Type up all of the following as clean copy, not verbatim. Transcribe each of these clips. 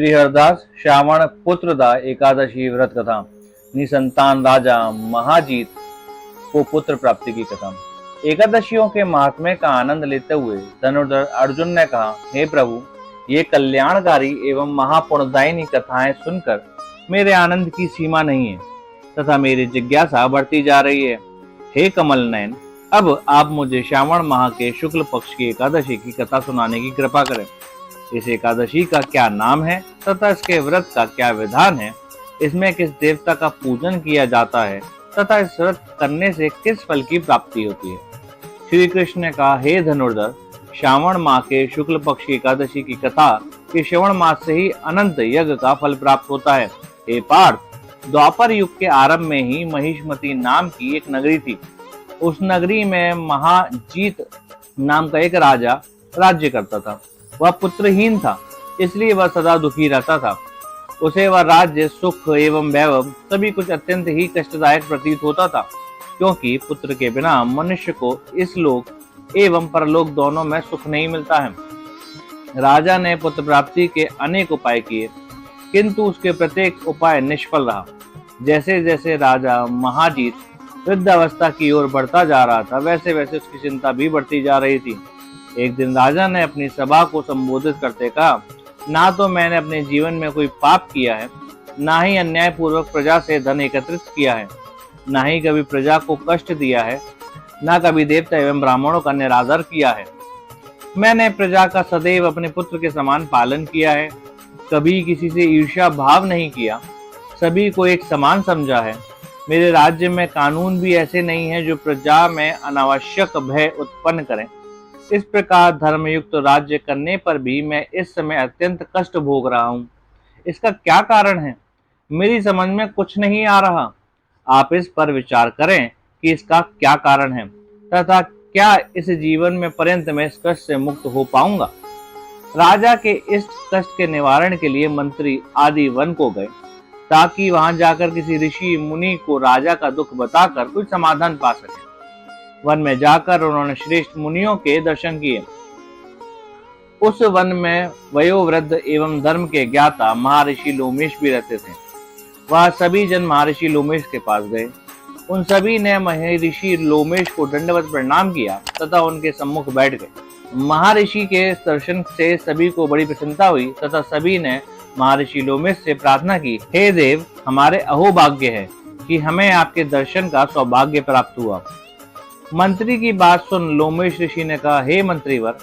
श्री हरदास श्रावण पुत्रदा एकादशी व्रत कथा। निसंतान राजा महाजीत को पुत्र प्राप्ति की कथा। एकादशियों के महात्म्य का आनंद लेते हुए धनुर्धर अर्जुन ने कहा, हे प्रभु, ये कल्याणकारी एवं महापुण्यदायिनी कथाएं सुनकर मेरे आनंद की सीमा नहीं है तथा मेरी जिज्ञासा बढ़ती जा रही है। हे कमल नयन, अब आप मुझे श्रावण माह के शुक्ल पक्ष की एकादशी की कथा सुनाने की कृपा करें। इस एकादशी का क्या नाम है तथा इसके व्रत का क्या विधान है, इसमें किस देवता का पूजन किया जाता है तथा इस व्रत करने से किस फल की प्राप्ति होती है। श्री कृष्ण ने कहा, हे धनुर्धर, श्रावण माह के शुक्ल पक्ष की एकादशी की कथा के श्रवण मास से ही अनंत यज्ञ का फल प्राप्त होता है। हे पार्थ, द्वापर युग के आरंभ में ही महिष्मति नाम की एक नगरी थी। उस नगरी में महाजीत नाम का एक राजा राज्य करता था। वह पुत्रहीन था, इसलिए वह सदा दुखी रहता था। उसे वह राज्य, सुख एवं वैभव सभी कुछ अत्यंत ही कष्टदायक प्रतीत होता था, क्योंकि पुत्र के बिना मनुष्य को इस लोक एवं परलोक दोनों में सुख नहीं मिलता है। राजा ने पुत्र प्राप्ति के अनेक उपाय किए, किंतु उसके प्रत्येक उपाय निष्फल रहा। जैसे जैसे राजा महाजीत वृद्धावस्था की ओर बढ़ता जा रहा था, वैसे वैसे उसकी चिंता भी बढ़ती जा रही थी। एक दिन राजा ने अपनी सभा को संबोधित करते कहा, ना तो मैंने अपने जीवन में कोई पाप किया है, ना ही अन्यायपूर्वक प्रजा से धन एकत्रित किया है, ना ही कभी प्रजा को कष्ट दिया है, ना कभी देवता एवं ब्राह्मणों का निरादर किया है। मैंने प्रजा का सदैव अपने पुत्र के समान पालन किया है, कभी किसी से ईर्ष्या भाव नहीं किया, सभी को एक समान समझा है। मेरे राज्य में कानून भी ऐसे नहीं है जो प्रजा में अनावश्यक भय उत्पन्न करें। इस प्रकार धर्मयुक्त राज्य करने पर भी मैं इस समय अत्यंत कष्ट भोग रहा हूँ। इसका क्या कारण है, मेरी समझ में कुछ नहीं आ रहा। आप इस पर विचार करें कि इसका क्या कारण है तथा क्या इस जीवन में पर्यंत में इस कष्ट से मुक्त हो पाऊंगा। राजा के इस कष्ट के निवारण के लिए मंत्री आदि वन को गए, ताकि वहां जाकर किसी ऋषि मुनि को राजा का दुख बताकर कुछ समाधान पा सके। वन में जाकर उन्होंने श्रेष्ठ मुनियों के दर्शन किए। उस वन में वयोवृद्ध एवं धर्म के ज्ञाता महर्षि लोमेश भी रहते थे। वह सभी जन महर्षि लोमेश के पास गए। उन सभी ने महर्षि लोमेश को दंडवत प्रणाम किया तथा उनके सम्मुख बैठ गए। महर्षि के दर्शन से सभी को बड़ी प्रसन्नता हुई तथा सभी ने महर्षि लोमेश से प्रार्थना की, हे देव, हमारे अहोभाग्य है कि हमें आपके दर्शन का सौभाग्य प्राप्त हुआ। मंत्री की बात सुन लोमेश ऋषि ने कहा, हे मंत्रीवर,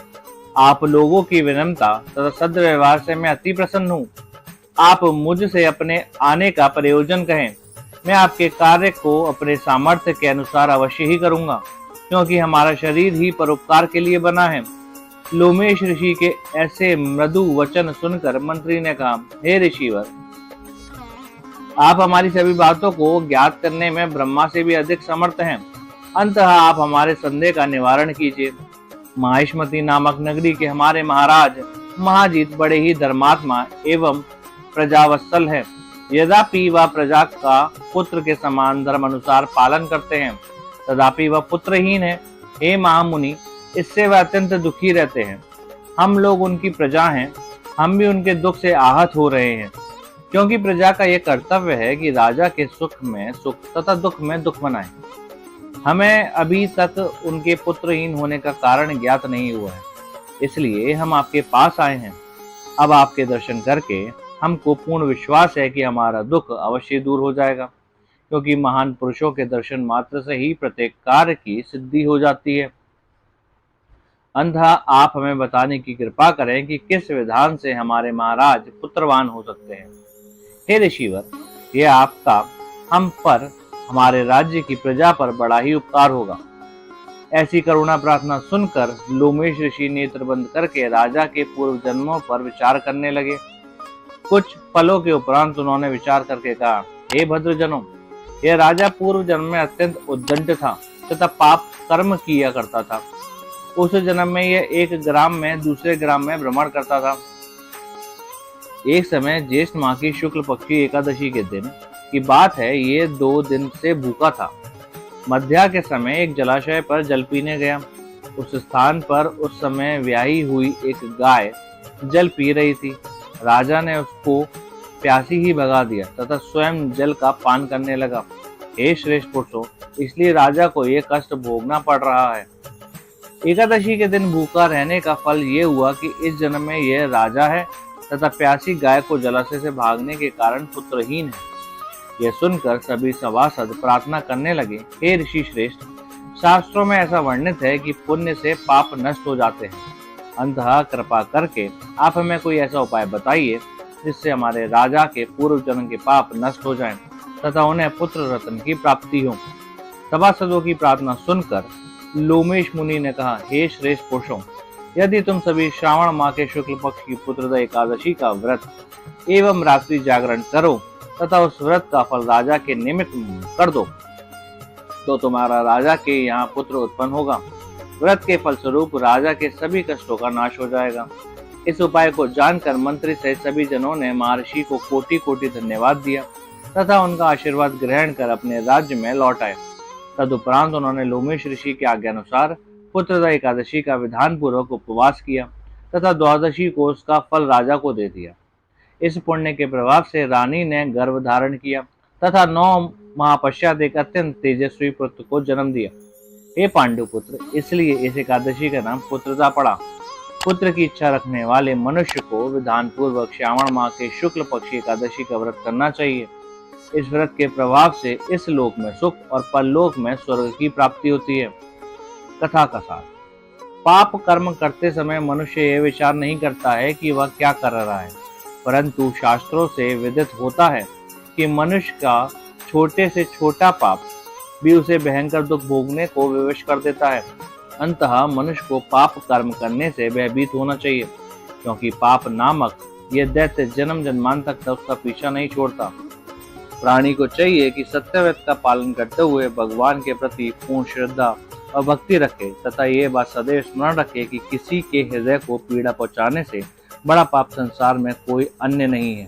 आप लोगों की विनम्रता तथा सद् व्यवहार से मैं अति प्रसन्न हूँ। आप मुझसे अपने आने का प्रयोजन कहें, मैं आपके कार्य को अपने सामर्थ्य के अनुसार अवश्य ही करूंगा, क्योंकि हमारा शरीर ही परोपकार के लिए बना है। लोमेश ऋषि के ऐसे मृदु वचन सुनकर मंत्री ने कहा, हे ऋषिवर, आप हमारी सभी बातों को ज्ञात करने में ब्रह्मा से भी अधिक समर्थ हैं। अंततः आप हमारे संदेह का निवारण कीजिए। महिष्मति नामक नगरी के हमारे महाराज महाजीत बड़े ही धर्मात्मा एवं प्रजावत्सल है। यद्यपि वह प्रजा का पुत्र के समान धर्म अनुसार पालन करते हैं, तथापि वह पुत्रहीन है। हे महामुनि, इससे वह अत्यंत दुखी रहते हैं। हम लोग उनकी प्रजा हैं, हम भी उनके दुख से आहत हो रहे हैं, क्योंकि प्रजा का यह कर्तव्य है कि राजा के सुख में सुख तथा दुख में दुख मनाए। हमें अभी तक उनके पुत्रहीन होने का कारण ज्ञात नहीं हुआ है, इसलिए हम आपके पास आए हैं। अब आपके दर्शन करके हमको पूर्ण विश्वास है कि हमारा दुख अवश्य दूर हो जाएगा, क्योंकि महान पुरुषों के दर्शन मात्र से ही प्रत्येक कार्य की सिद्धि हो जाती है। अंततः आप हमें बताने की कृपा करें कि किस विधान से हमारे महाराज पुत्रवान हो सकते हैं। हे ऋषिवर, यह आपका हम पर, हमारे राज्य की प्रजा पर बड़ा ही उपकार होगा। ऐसी करुणा प्रार्थना सुनकर लोमेश ऋषि नेत्र बंद करके राजा के पूर्व जन्मों पर विचार करने लगे। कुछ पलों के उपरांत उन्होंने विचार करके कहा, हे भद्रजनों, यह राजा पूर्व जन्म में अत्यंत उद्दंड था तथा पाप कर्म किया करता था। उस जन्म में यह एक ग्राम में दूसरे ग्राम में भ्रमण करता था। एक समय ज्येष्ठ माह की शुक्ल पक्षी एकादशी के दिन की बात है, ये 2 दिन से भूखा था। मध्या के समय एक जलाशय पर जल पीने गया। उस स्थान पर उस समय ब्याही हुई एक गाय जल पी रही थी। राजा ने उसको प्यासी ही भगा दिया तथा स्वयं जल का पान करने लगा। हे श्रेष्ठ पुरुषों, इसलिए राजा को ये कष्ट भोगना पड़ रहा है। एकादशी के दिन भूखा रहने का फल ये हुआ कि इस जन्म में यह राजा है तथा प्यासी गाय को जलाशय से भागने के कारण पुत्रहीन है। यह सुनकर सभी सभासद प्रार्थना करने लगे, हे ऋषि श्रेष्ठ, शास्त्रों में ऐसा वर्णित है कि पुण्य से पाप नष्ट हो जाते हैं। अंततः कृपा करके आप हमें कोई ऐसा उपाय बताइए जिससे हमारे राजा के पूर्व जन्म के पाप नष्ट हो जाएं तथा उन्हें पुत्र रत्न की प्राप्ति हो। सभासदों की प्रार्थना सुनकर लोमेश मुनि ने कहा, हे श्रेष्ठ पुरुषों, यदि तुम सभी श्रावण माह के शुक्ल पक्ष की पुत्रदा एकादशी का व्रत एवं रात्रि जागरण करो तथा उस व्रत का फल राजा के निमित्त कर दो तो तुम्हारा राजा के यहाँ पुत्र उत्पन्न होगा। व्रत के फलस्वरूप राजा के सभी कष्टों का नाश हो जाएगा। इस उपाय को जानकर मंत्री सहित सभी जनों ने महर्षि को कोटि कोटि धन्यवाद दिया तथा उनका आशीर्वाद ग्रहण कर अपने राज्य में लौट आए। तदुपरांत उन्होंने लोमेश ऋषि के आज्ञानुसार पुत्रदा एकादशी का विधान पूर्वक उपवास किया तथा द्वादशी को उसका फल राजा को दे दिया। इस पुण्य के प्रभाव से रानी ने गर्भ धारण किया तथा 9 माह पश्चात एक अत्यंत तेजस्वी पुत्र को जन्म दिया। हे पांडु पुत्र, इसलिए इस एकादशी का नाम पुत्रदा पड़ा। पुत्र की इच्छा रखने वाले मनुष्य को विधान पूर्वक श्रावण माह के शुक्ल पक्ष एकादशी का व्रत करना चाहिए। इस व्रत के प्रभाव से इस लोक में सुख और परलोक में स्वर्ग की प्राप्ति होती है। कथा का सार। पाप कर्म करते समय मनुष्य यह विचार नहीं करता है कि वह क्या कर रहा है, परंतु शास्त्रों से विदित होता है कि मनुष्य का छोटे से छोटा पाप भी उसे भयंकर दुख भोगने को विवश कर देता है। अंततः मनुष्य को पाप कर्म करने से भयभीत होना चाहिए, क्योंकि पाप नामक यह दैत्य जन्म जन्मांतर तक उसका पीछा नहीं छोड़ता। प्राणी को चाहिए कि सत्यव्रत का पालन करते हुए भगवान के प्रति पूर्ण श्रद्धा और भक्ति रखे तथा ये बात सदैव स्मरण रखे कि किसी के हृदय को पीड़ा पहुंचाने से बड़ा पाप संसार में कोई अन्य नहीं है।